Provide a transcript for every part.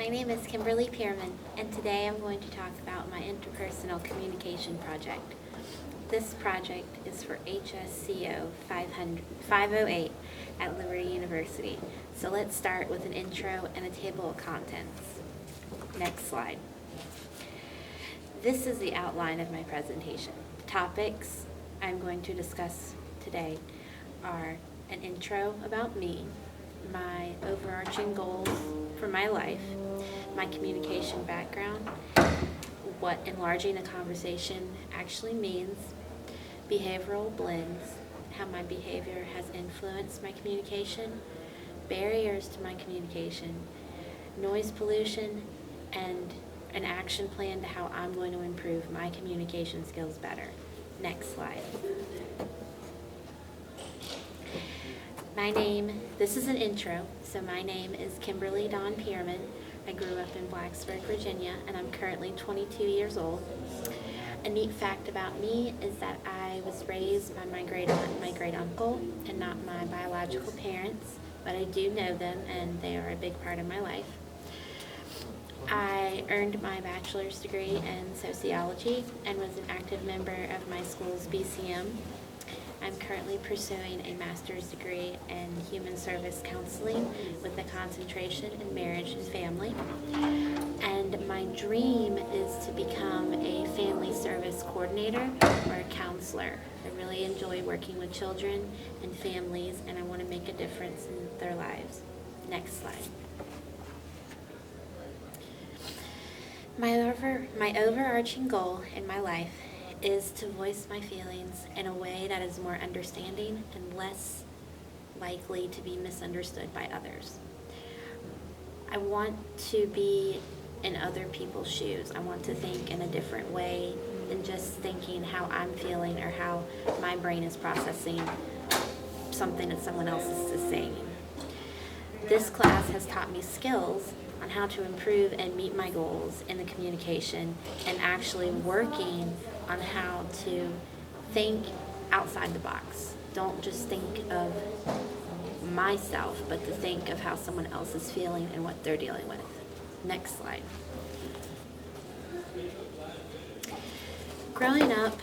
My name is Kimberly Pearman, and today I'm going to talk about my interpersonal communication project. This project is for HSCO 508 at Liberty University. So let's start with an intro and a table of contents. Next slide. This is the outline of my presentation. The topics I'm going to discuss today are an intro about me, my overarching goals for my life, my communication background, what enlarging a conversation actually means, behavioral blends, how my behavior has influenced my communication, barriers to my communication, noise pollution, and an action plan to how I'm going to improve my communication skills better. Next slide. This is an intro, so my name is Kimberly Dawn Pearman. I grew up in Blacksburg, Virginia, and I'm currently 22 years old. A neat fact about me is that I was raised by my great aunt and my great uncle, and not my biological parents, but I do know them, and they are a big part of my life. I earned my bachelor's degree in sociology and was an active member of my school's BCM. I'm currently pursuing a master's degree in human service counseling with a concentration in marriage and family. And my dream is to become a family service coordinator or a counselor. I really enjoy working with children and families, and I want to make a difference in their lives. Next slide. My overarching goal in my life is to voice my feelings in a way that is more understanding and less likely to be misunderstood by others. I want to be in other people's shoes. I want to think in a different way than just thinking how I'm feeling or how my brain is processing something that someone else is saying. This class has taught me skills on how to improve and meet my goals in the communication and actually working on how to think outside the box. Don't just think of myself, but to think of how someone else is feeling and what they're dealing with. Next slide. Growing up,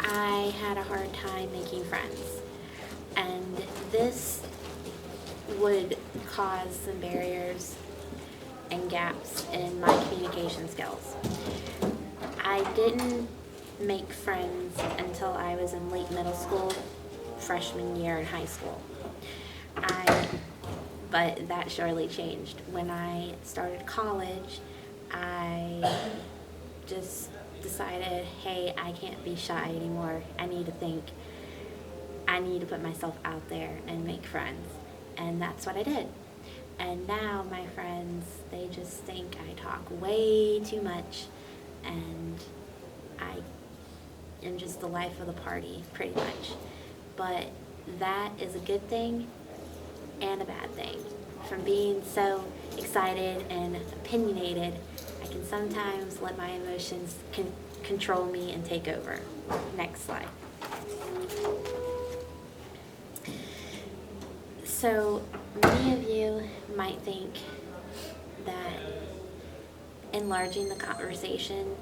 I had a hard time making friends, and this would cause some barriers and gaps in my communication skills. I didn't make friends until I was in late middle school, freshman year in high school. But that surely changed. When I started college, I just decided, hey, I can't be shy anymore. I need to put myself out there and make friends. And that's what I did. And now my friends, they just think I talk way too much, and I am just the life of the party, pretty much. But that is a good thing and a bad thing. From being so excited and opinionated, I can sometimes let my emotions control me and take over. Next slide. So many of you might think that enlarging the conversation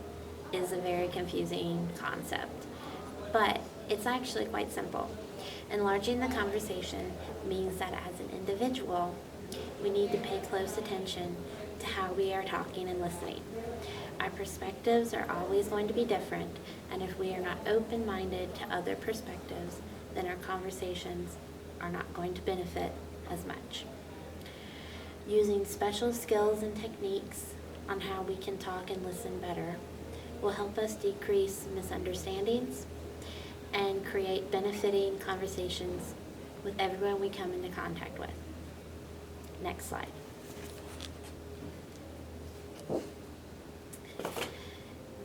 is a very confusing concept, but it's actually quite simple. Enlarging the conversation means that as an individual, we need to pay close attention to how we are talking and listening. Our perspectives are always going to be different, and if we are not open-minded to other perspectives, then our conversations are not going to benefit as much. Using special skills and techniques on how we can talk and listen better will help us decrease misunderstandings and create benefiting conversations with everyone we come into contact with. Next slide.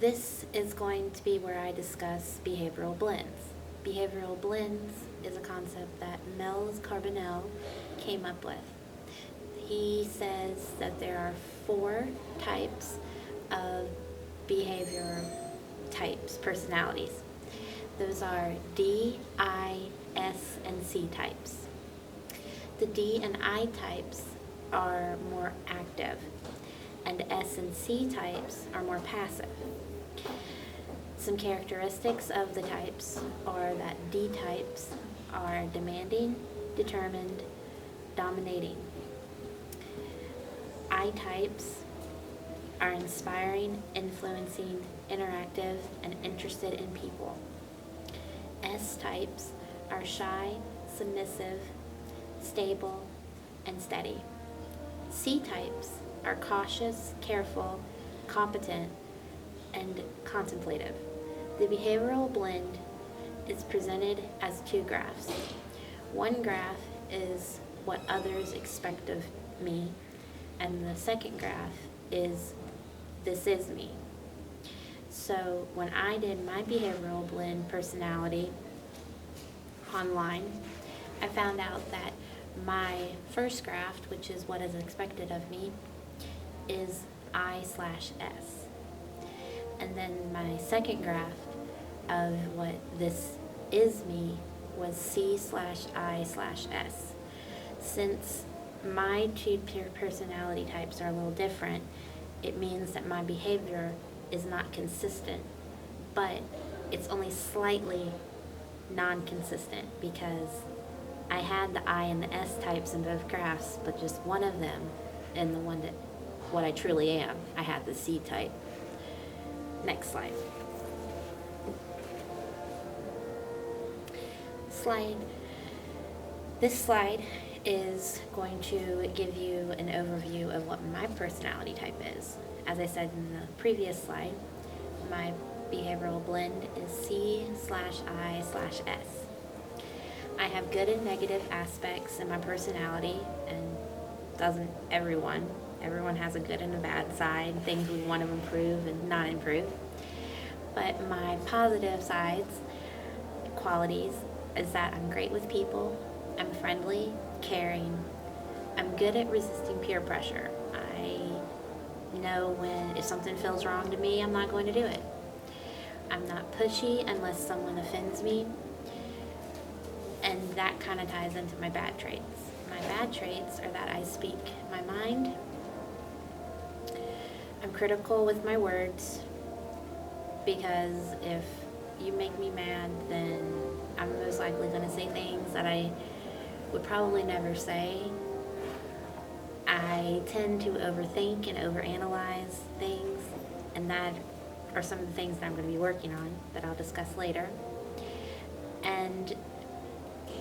This is going to be where I discuss behavioral blends. Behavioral blends is a concept that Mel's Carbonell came up with. He says that there are 4 types of behavior types, personalities. Those are D, I, S, and C types. The D and I types are more active, and S and C types are more passive. Some characteristics of the types are that D types are demanding, determined, dominating. I types are inspiring, influencing, interactive, and interested in people. S types are shy, submissive, stable, and steady. C types are cautious, careful, competent, and contemplative. The behavioral blend is presented as two graphs. One graph is what others expect of me, and the second graph is this is me. So when I did my behavioral blend personality online, I found out that my first graph, which is what is expected of me, is I/S. And then my second graph of what this is me was C/I/S. Since my two personality types are a little different, it means that my behavior is not consistent, but it's only slightly non-consistent because I had the I and the S types in both graphs, but just one of them, and the one that what I truly am, I had the C type. Next slide. This slide is going to give you an overview of what my personality type is. As I said in the previous slide, my behavioral blend is C/I/S. I have good and negative aspects in my personality, and doesn't everyone? Everyone has a good and a bad side, things we want to improve and not improve. But my positive sides, qualities, is that I'm great with people, I'm friendly, caring, I'm good at resisting peer pressure. I know when if something feels wrong to me, I'm not going to do it. I'm not pushy unless someone offends me, and that kind of ties into my bad traits. My bad traits are that I speak my mind, I'm critical with my words, because if you make me mad, then I'm most likely going to say things that I would probably never say. I tend to overthink and overanalyze things, and that are some of the things that I'm going to be working on that I'll discuss later. And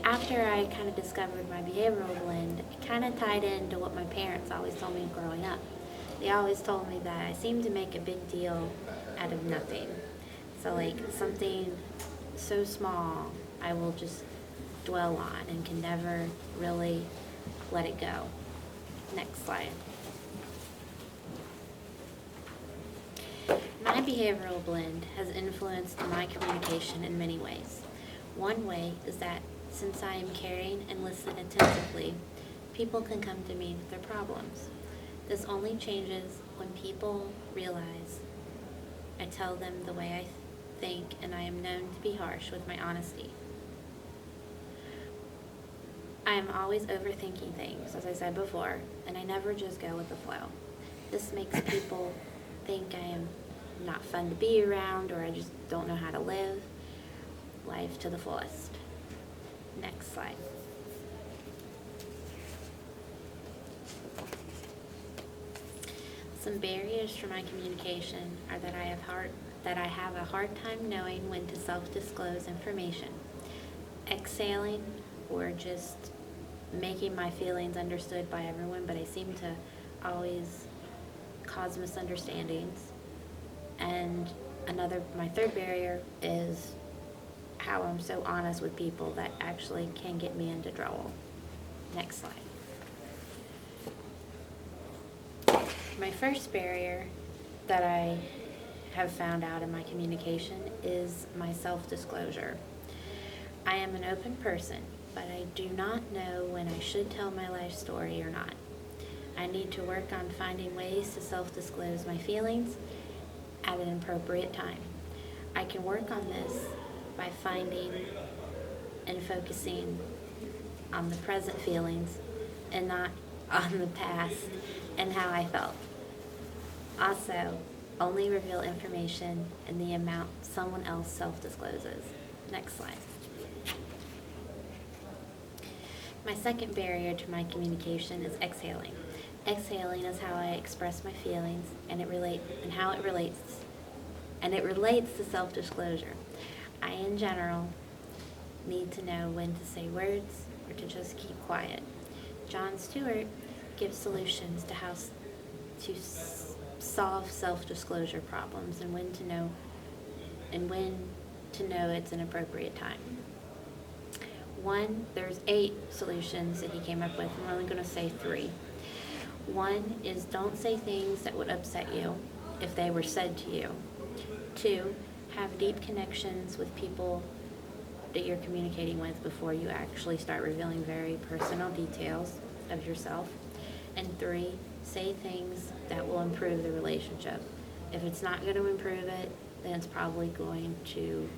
after I kind of discovered my behavioral blend, it kind of tied into what my parents always told me growing up. They always told me that I seem to make a big deal out of nothing. So like something so small, I will just dwell on and can never really let it go. Next slide. My behavioral blend has influenced my communication in many ways. One way is that since I am caring and listen attentively, people can come to me with their problems. This only changes when people realize I tell them the way I think, and I am known to be harsh with my honesty. I am always overthinking things, as I said before, and I never just go with the flow. This makes people think I am not fun to be around, or I just don't know how to live life to the fullest. Next slide. Some barriers for my communication are that I have a hard time knowing when to self-disclose information, exhaling, or just making my feelings understood by everyone, but I seem to always cause misunderstandings. And my third barrier is how I'm so honest with people that actually can get me into trouble. Next slide. My first barrier that I have found out in my communication is my self-disclosure. I am an open person, but I do not know when I should tell my life story or not. I need to work on finding ways to self-disclose my feelings at an appropriate time. I can work on this by finding and focusing on the present feelings and not on the past and how I felt. Also, only reveal information in the amount someone else self-discloses. Next slide. My second barrier to my communication is exhaling. Exhaling is how I express my feelings and it relates to self-disclosure. I, in general, need to know when to say words or to just keep quiet. John Stewart gives solutions to how to solve self-disclosure problems and when to know it's an appropriate time. One, there's 8 solutions that he came up with. I'm only going to say 3. One is don't say things that would upset you if they were said to you. 2, have deep connections with people that you're communicating with before you actually start revealing very personal details of yourself. And 3, say things that will improve the relationship. If it's not going to improve it, then it's probably going to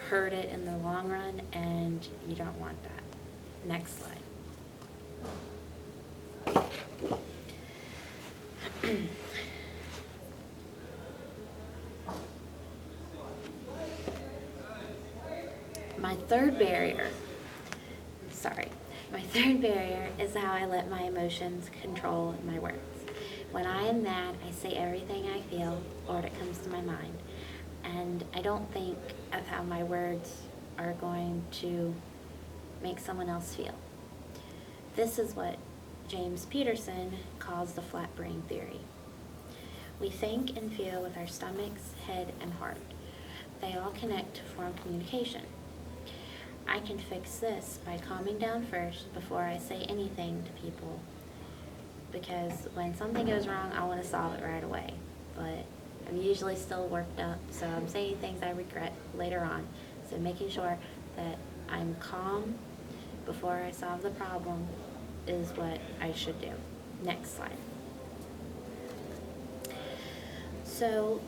hurt it in the long run, and you don't want that. Next slide. My third barrier is how I let my emotions control my words. When I am mad, I say everything I feel or that comes to my mind. And I don't think of how my words are going to make someone else feel. This is what James Peterson calls the flat brain theory. We think and feel with our stomachs, head, and heart. They all connect to form communication. I can fix this by calming down first before I say anything to people, because when something goes wrong, I want to solve it right away. But I'm usually still worked up, so I'm saying things I regret later on. So making sure that I'm calm before I solve the problem is what I should do. Next slide. So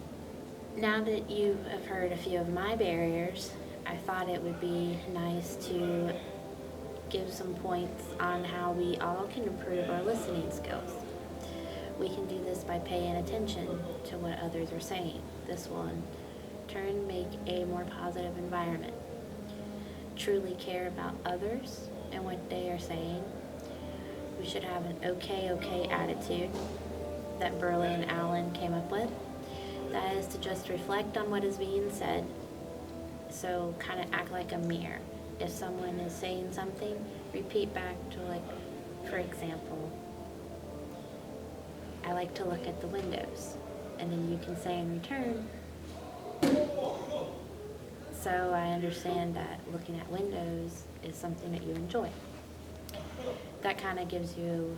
now that you have heard a few of my barriers, I thought it would be nice to give some points on how we all can improve our listening skills. We can do this by paying attention to what others are saying. This will in turn make a more positive environment. Truly care about others and what they are saying. We should have an okay attitude that Burley and Allen came up with. That is to just reflect on what is being said. So kind of act like a mirror. If someone is saying something, repeat back to, like, for example, I like to look at the windows. And then you can say in return, so I understand that looking at windows is something that you enjoy. That kind of gives you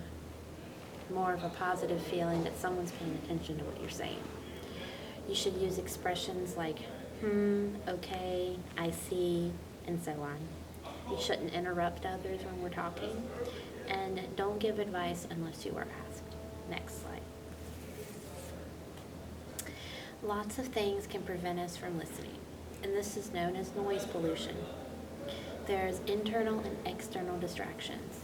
more of a positive feeling that someone's paying attention to what you're saying. You should use expressions like, okay, I see, and so on. You shouldn't interrupt others when we're talking, and don't give advice unless you are asked. Next slide. Lots of things can prevent us from listening, and this is known as noise pollution. There's internal and external distractions.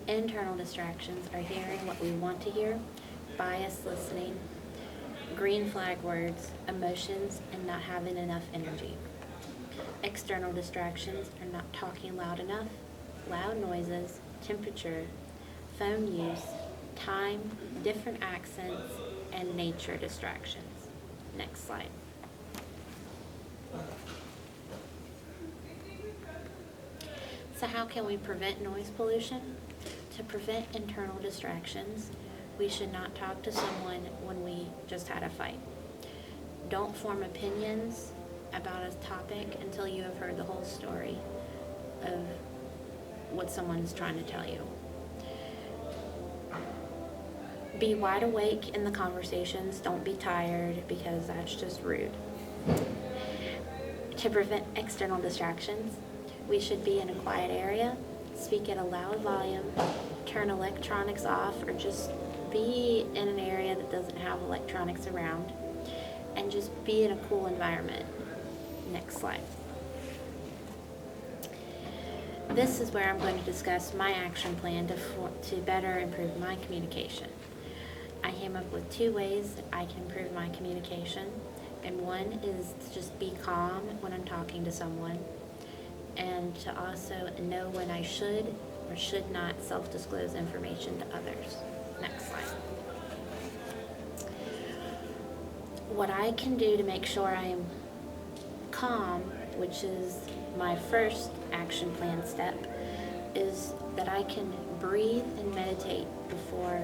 Internal distractions are hearing what we want to hear, biased listening, green flag words, emotions, and not having enough energy. External distractions are not talking loud enough, loud noises, temperature, phone use, time, different accents, and nature distractions. Next slide. So how can we prevent noise pollution? To prevent internal distractions, we should not talk to someone when we just had a fight. Don't form opinions about a topic until you have heard the whole story of what someone is trying to tell you. Be wide awake in the conversations. Don't be tired, because that's just rude. To prevent external distractions, we should be in a quiet area, speak at a loud volume, turn electronics off, or just be in an area that doesn't have electronics around, and just be in a cool environment. Next slide. This is where I'm going to discuss my action plan to better improve my communication. I came up with 2 ways that I can improve my communication. And one is to just be calm when I'm talking to someone, and to also know when I should or should not self-disclose information to others. Next slide. What I can do to make sure I am calm, which is my first action plan step, is that I can breathe and meditate before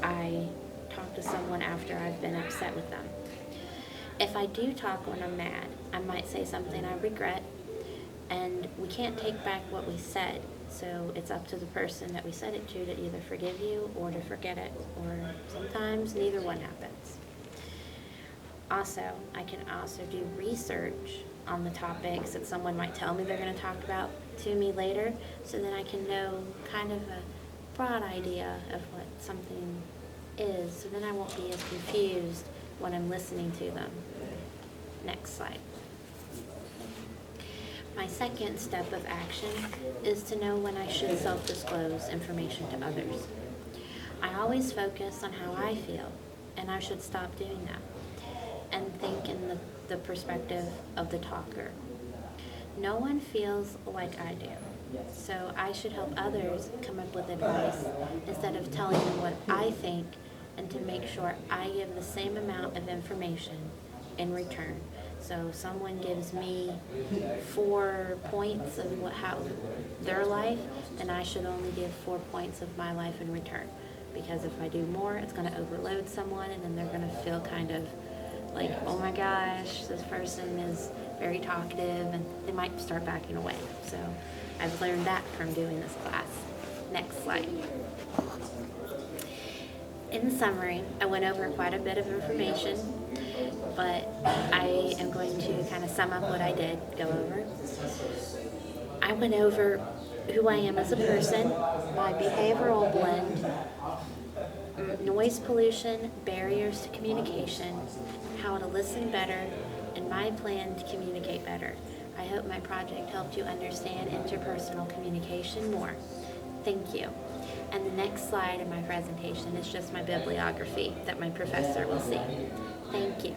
I talk to someone after I've been upset with them. If I do talk when I'm mad, I might say something I regret, and we can't take back what we said, so it's up to the person that we said it to either forgive you or to forget it, or sometimes neither one happens. Also, I can also do research on the topics that someone might tell me they're going to talk about to me later, so then I can know kind of a broad idea of what something is, so then I won't be as confused when I'm listening to them. Next slide. My second step of action is to know when I should self-disclose information to others. I always focus on how I feel, and I should stop doing that and think in the perspective of the talker. No one feels like I do, so I should help others come up with advice instead of telling them what I think, and to make sure I give the same amount of information in return. So someone gives me 4 points of how their life, and I should only give 4 points of my life in return. Because if I do more, it's going to overload someone, and then they're going to feel kind of like, oh my gosh, this person is very talkative, and they might start backing away. So I've learned that from doing this class. Next slide. In summary, I went over quite a bit of information, but I am going to kind of sum up what I did go over. I went over who I am as a person, my behavioral blend, noise pollution, barriers to communication, how to listen better, and my plan to communicate better. I hope my project helped you understand interpersonal communication more. Thank you. And the next slide in my presentation is just my bibliography that my professor will see. Thank you.